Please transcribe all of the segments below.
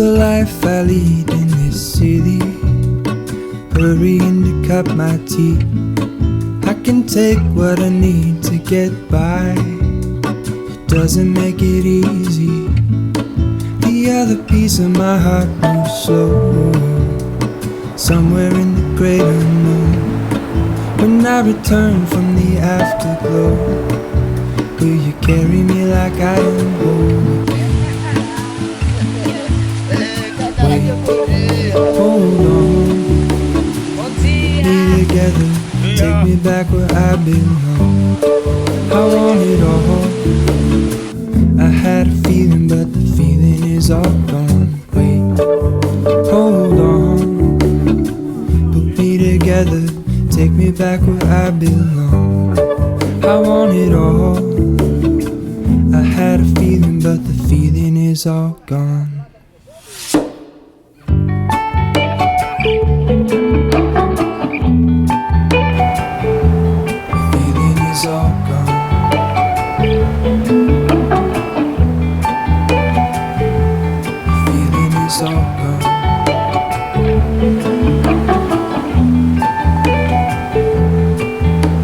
the life I lead in this city, hurrying to cut my teeth. I can take what I need to get by. It doesn't make it easy. The other piece of my heart moves slow, somewhere in the great unknown. When I return from the afterglow, will you carry me like I am whole? Wait, hold on, be together, take me back where I belong. I want it all. I had a feeling, but the feeling is all gone. Wait, hold on, put me together, take me back where I belong. I want it all. I had a feeling, but the feeling is all gone.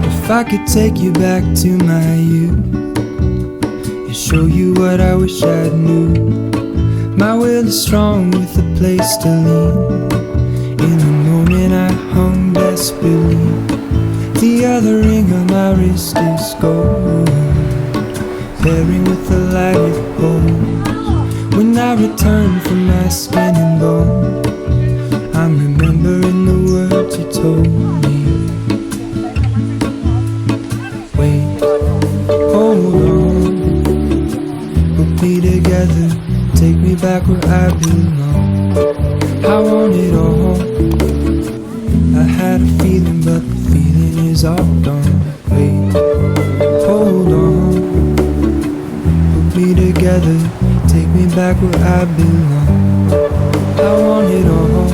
If I could take you back to my youth and show you what I wish I knew, my will is strong with a place to lean. In the moment I hung desperately, the other ring on my wrist is gold, pairing with the light it holds. When I return from my skin and bone, I'm remembering the words you told me. Wait, hold on, put me together, take me back where I belong. I want it all. I had a feeling, but the feeling is all gone. Wait, hold on, put me together, take me back where I belong. I want it all.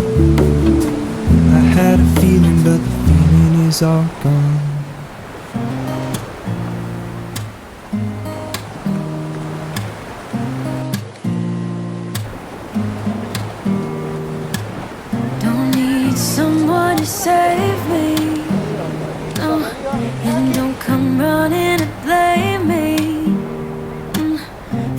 I had a feeling, but the feeling is all gone. Someone to save me, no, and don't come running to blame me.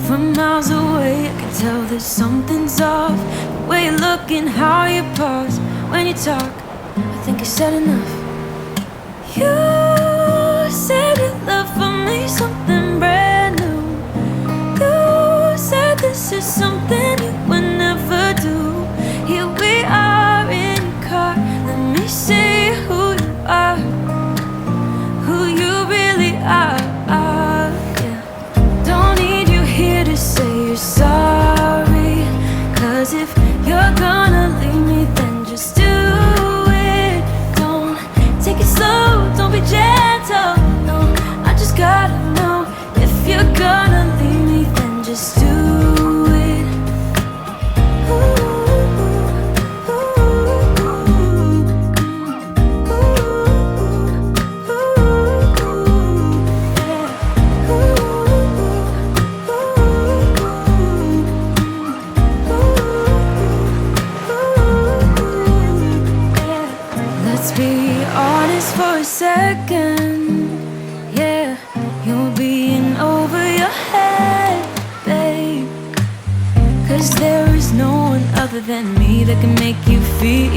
From miles away I can tell that something's off. The way you look and how you pause when you talk, I think you said enough. You said you love for me something brand new. You said this is something you would never do. Here we are in car. Let me see who you are, who you really are. Yeah. Don't need you here to say you're sorry, 'cause if you're gonna leave me, then just do it. Don't take it slow, don't be gentle. No, I just gotta know, if you're gonna leave me, then just do it. Ooh. For a second, yeah, you're being over your head, babe. 'Cause there is no one other than me that can make you feel